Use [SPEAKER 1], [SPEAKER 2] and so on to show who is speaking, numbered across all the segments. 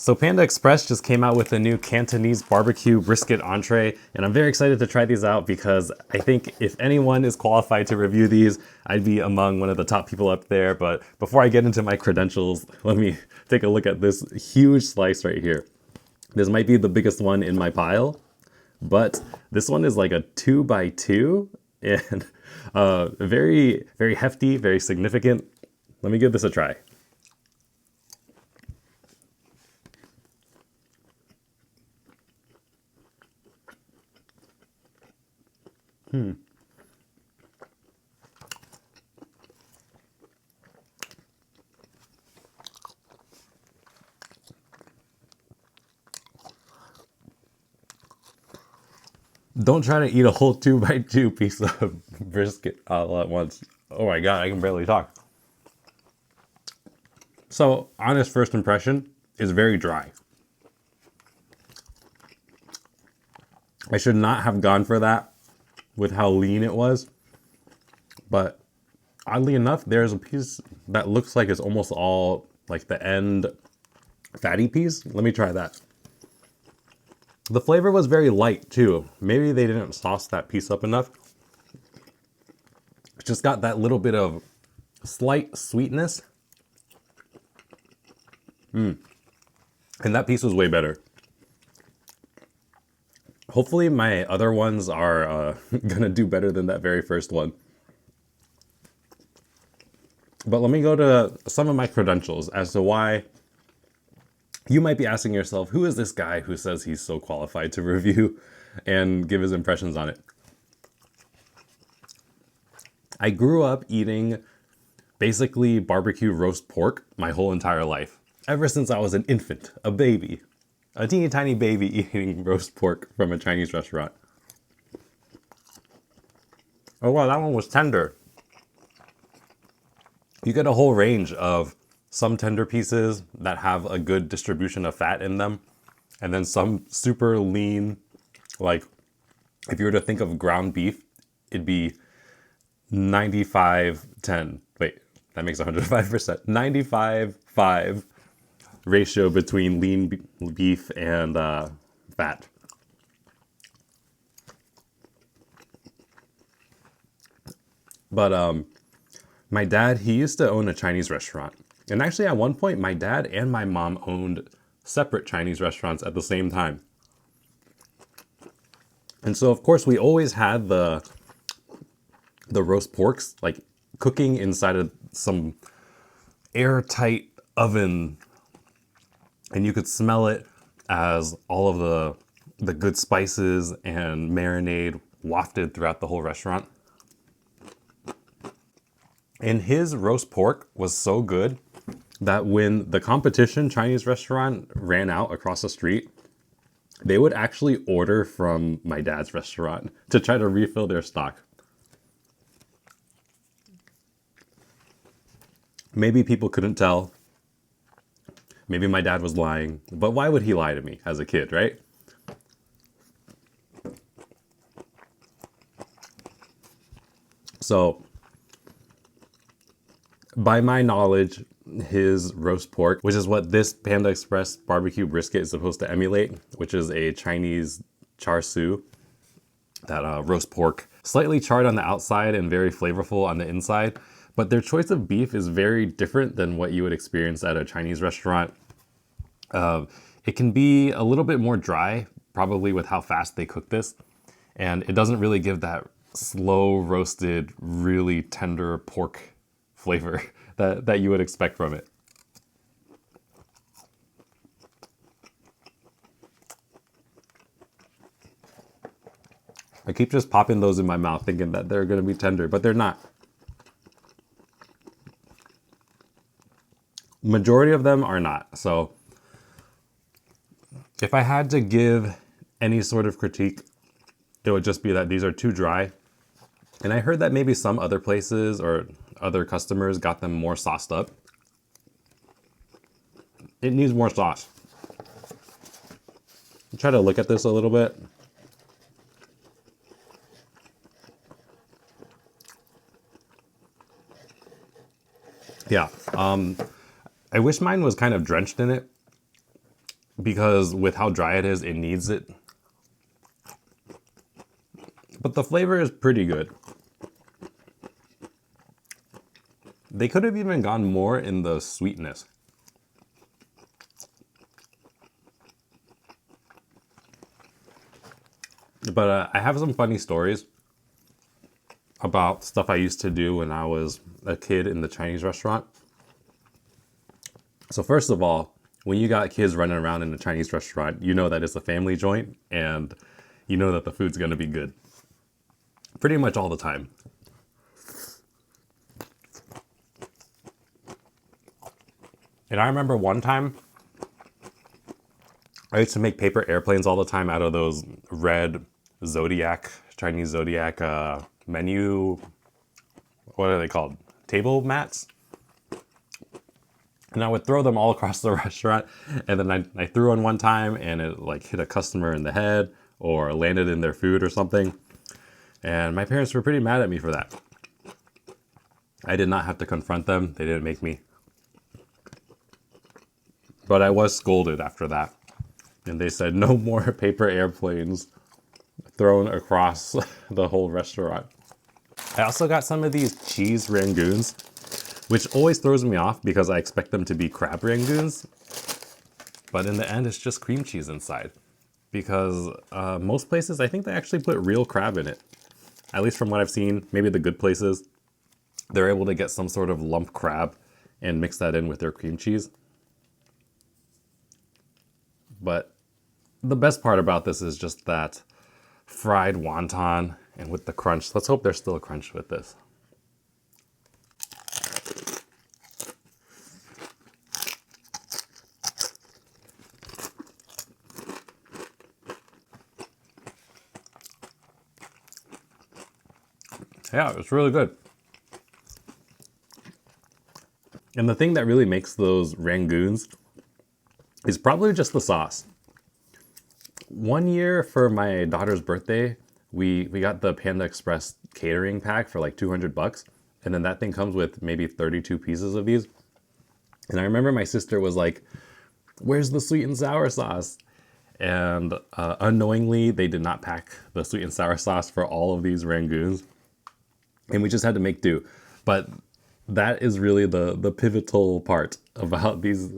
[SPEAKER 1] So Panda Express just came out with a new Cantonese BBQ Brisket entree, and I'm very excited to try these out because I think if anyone is qualified to review these, I'd be among one of the top people up there. But before I get into my credentials, let me take a look at this huge slice right here. This might be the biggest one in my pile, but this one is like a 2x2 and very, very hefty, very significant. Let me give this a try. Don't try to eat a whole 2x2 piece of brisket all at once. Oh my God, I can barely talk. So, honest first impression is very dry. I should not have gone for that with how lean it was. But oddly enough, there's a piece that looks like it's almost all like the end fatty piece. Let me try that. The flavor was very light too. Maybe they didn't sauce that piece up enough. It's just got that little bit of slight sweetness. And that piece was way better. Hopefully my other ones are gonna do better than that very first one. But let me go to some of my credentials as to why you might be asking yourself, who is this guy who says he's so qualified to review and give his impressions on it? I grew up eating basically barbecue roast pork my whole entire life. Ever since I was an infant, a baby, a teeny tiny baby eating roast pork from a Chinese restaurant. Oh wow, that one was tender. You get a whole range of some tender pieces that have a good distribution of fat in them, and then some super lean, like if you were to think of ground beef, it'd be 95-10. Wait, that makes 105%. 95-5 ratio between lean beef and fat. But my dad, he used to own a Chinese restaurant. And actually at one point, my dad and my mom owned separate Chinese restaurants at the same time. And so of course we always had the roast porks like cooking inside of some airtight oven, and you could smell it as all of the good spices and marinade wafted throughout the whole restaurant. And his roast pork was so good that when the competition Chinese restaurant ran out across the street, they would actually order from my dad's restaurant to try to refill their stock. Maybe people couldn't tell. Maybe my dad was lying. But why would he lie to me as a kid, right? So, by my knowledge, his roast pork, which is what this Panda Express BBQ Brisket is supposed to emulate, which is a Chinese char siu, that roast pork, slightly charred on the outside and very flavorful on the inside. But their choice of beef is very different than what you would experience at a Chinese restaurant. It can be a little bit more dry, probably with how fast they cook this. And it doesn't really give that slow roasted, really tender pork flavor that you would expect from it. I keep just popping those in my mouth thinking that they're gonna be tender, but they're not. Majority of them are not. So if I had to give any sort of critique, it would just be that these are too dry. And I heard that maybe some other places or other customers got them more sauced up. It needs more sauce. Try to look at this a little bit. Yeah, I wish mine was kind of drenched in it. because with how dry it is, it needs it. But the flavor is pretty good. They could have even gone more in the sweetness. But I have some funny stories about stuff I used to do when I was a kid in the Chinese restaurant. So first of all, when you got kids running around in a Chinese restaurant, you know that it's a family joint and you know that the food's gonna be good. Pretty much all the time. And I remember one time, I used to make paper airplanes all the time out of those red Zodiac, Chinese Zodiac menu, what are they called? Table mats? And I would throw them all across the restaurant. And then I threw one one time and it like hit a customer in the head or landed in their food or something. And my parents were pretty mad at me for that. I did not have to confront them. They didn't make me. But I was scolded after that. And they said no more paper airplanes thrown across the whole restaurant. I also got some of these cheese rangoons, which always throws me off because I expect them to be crab rangoons. But in the end, it's just cream cheese inside. Because most places, I think they actually put real crab in it. At least from what I've seen, maybe the good places, they're able to get some sort of lump crab and mix that in with their cream cheese. But the best part about this is just that fried wonton and with the crunch. Let's hope there's still a crunch with this. Yeah, it's really good. And the thing that really makes those rangoons is probably just the sauce. One year for my daughter's birthday, we got the Panda Express catering pack for like $200. And then that thing comes with maybe 32 pieces of these. And I remember my sister was like, "Where's the sweet and sour sauce?" And unknowingly, they did not pack the sweet and sour sauce for all of these rangoons. And we just had to make do. But that is really the pivotal part about these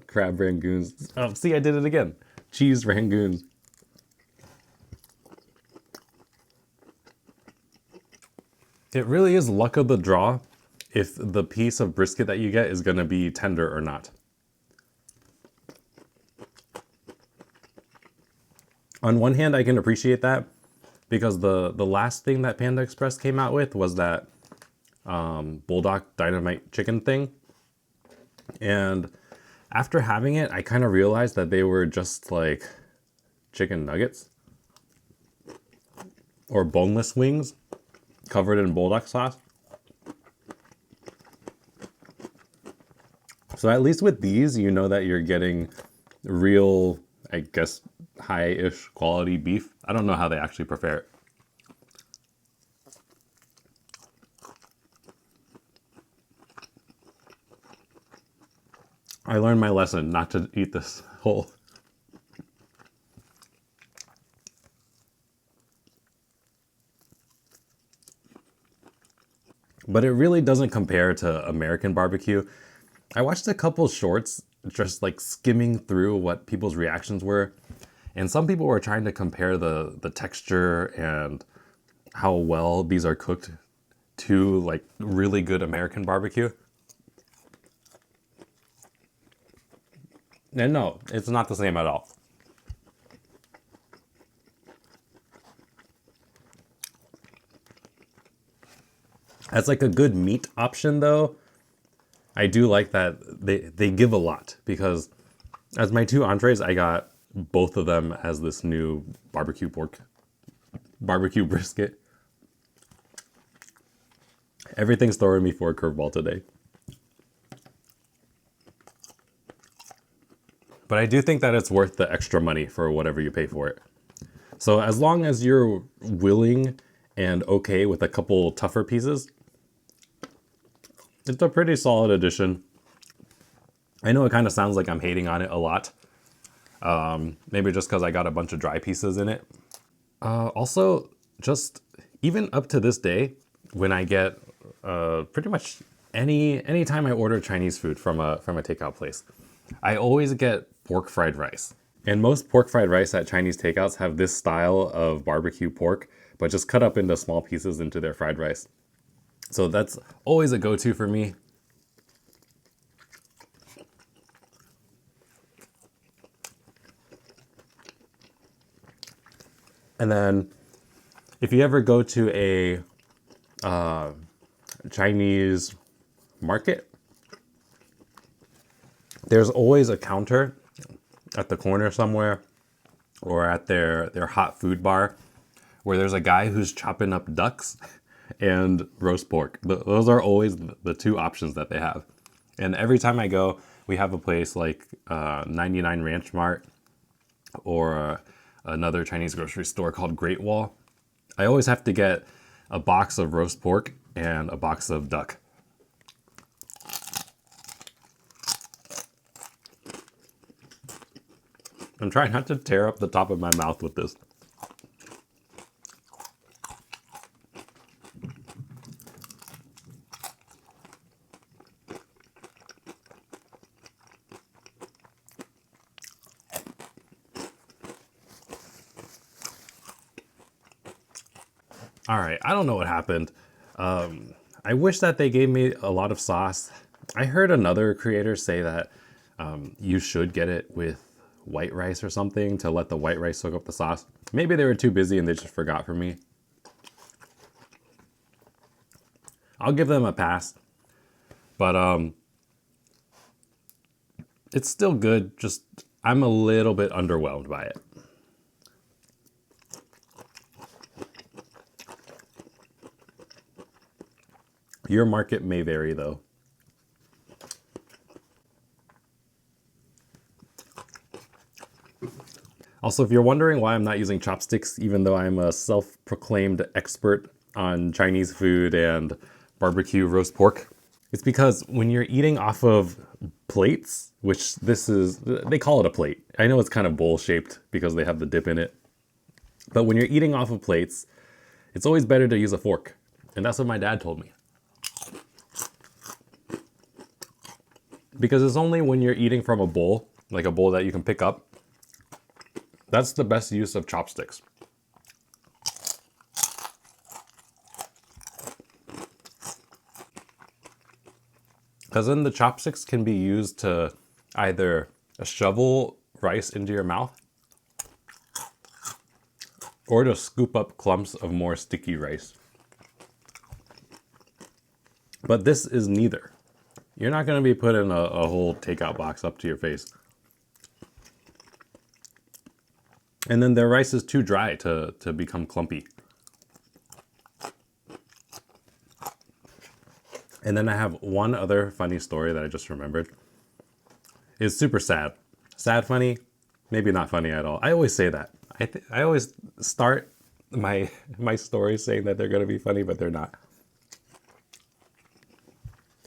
[SPEAKER 1] crab rangoons. Oh, see, I did it again. Cheese rangoons. It really is luck of the draw if the piece of brisket that you get is going to be tender or not. On one hand, I can appreciate that because the last thing that Panda Express came out with was that Bulldog Dynamite chicken thing. And after having it, I kind of realized that they were just like chicken nuggets or boneless wings covered in Bulldog sauce. So at least with these, you know that you're getting real, I guess, high-ish quality beef. I don't know how they actually prepare it. I learned my lesson not to eat this whole. But it really doesn't compare to American barbecue. I watched a couple shorts just like skimming through what people's reactions were. And some people were trying to compare the texture and how well these are cooked to like really good American barbecue. And no, it's not the same at all. As like a good meat option though, I do like that they give a lot because as my two entrees, I got both of them as this new barbecue brisket. Everything's throwing me for a curveball today. But I do think that it's worth the extra money for whatever you pay for it. So as long as you're willing and okay with a couple tougher pieces, it's a pretty solid addition. I know it kind of sounds like I'm hating on it a lot, Maybe just because I got a bunch of dry pieces in it. Also, just even up to this day, when I get pretty much any time I order Chinese food from a takeout place, I always get pork fried rice. And most pork fried rice at Chinese takeouts have this style of barbecue pork, but just cut up into small pieces into their fried rice. So that's always a go-to for me. And then if you ever go to a Chinese market, there's always a counter at the corner somewhere or at their hot food bar where there's a guy who's chopping up ducks and roast pork. Those are always the two options that they have. And every time I go, we have a place like 99 Ranch Mart or another Chinese grocery store called Great Wall. I always have to get a box of roast pork and a box of duck. I'm trying not to tear up the top of my mouth with this. All right, I don't know what happened. I wish that they gave me a lot of sauce. I heard another creator say that you should get it with white rice or something to let the white rice soak up the sauce. Maybe they were too busy and they just forgot for me. I'll give them a pass. But it's still good, just I'm a little bit underwhelmed by it. Your market may vary though. Also, if you're wondering why I'm not using chopsticks, even though I'm a self-proclaimed expert on Chinese food and barbecue roast pork, it's because when you're eating off of plates, which this is, they call it a plate. I know it's kind of bowl-shaped because they have the dip in it. But when you're eating off of plates, it's always better to use a fork. And that's what my dad told me. Because it's only when you're eating from a bowl, like a bowl that you can pick up, that's the best use of chopsticks. Because then the chopsticks can be used to either shovel rice into your mouth or to scoop up clumps of more sticky rice. But this is neither. You're not going to be putting a whole takeout box up to your face. And then their rice is too dry to become clumpy. And then I have one other funny story that I just remembered. It's super sad. Sad funny, maybe not funny at all. I always say that. I always start my stories saying that they're going to be funny, but they're not.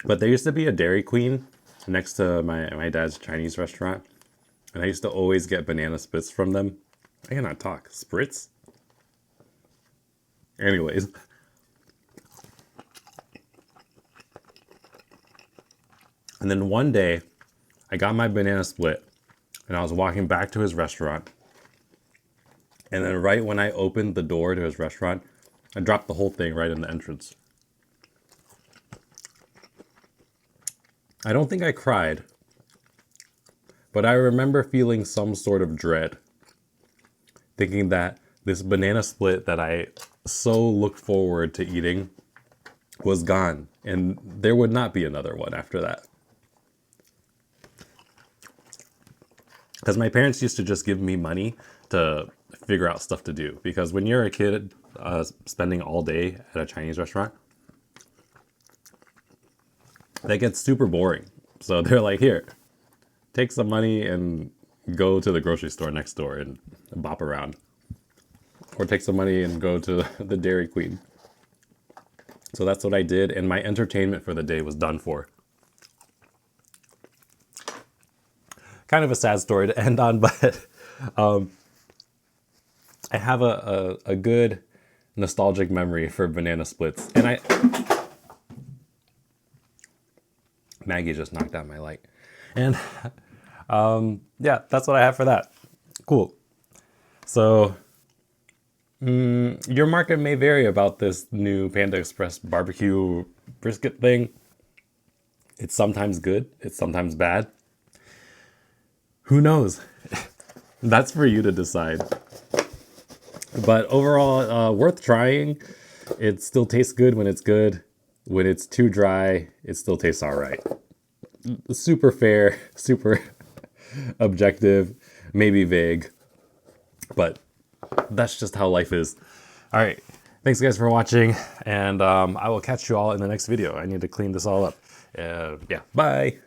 [SPEAKER 1] But there used to be a Dairy Queen next to my dad's Chinese restaurant. And I used to always get banana splits from them. I cannot talk. Spritz? Anyways. And then one day, I got my banana split and I was walking back to his restaurant. And then right when I opened the door to his restaurant, I dropped the whole thing right in the entrance. I don't think I cried, but I remember feeling some sort of dread. Thinking that this banana split that I so looked forward to eating was gone. And there would not be another one after that. Because my parents used to just give me money to figure out stuff to do. Because when you're a kid spending all day at a Chinese restaurant, that gets super boring. So they're like, here, take some money and go to the grocery store next door and bop around. Or take some money and go to the Dairy Queen. So that's what I did, and my entertainment for the day was done for. kind of a sad story to end on, but I have a good nostalgic memory for banana splits. And Maggie just knocked out my light. And yeah, that's what I have for that. Cool. So your market may vary about this new Panda Express barbecue brisket thing. It's sometimes good, it's sometimes bad. Who knows? That's for you to decide. But overall, worth trying. It still tastes good when it's good. When it's too dry, it still tastes all right. Super fair, super objective, maybe vague, but that's just how life is. All right, thanks guys for watching, and I will catch you all in the next video. I need to clean this all up. Yeah, bye.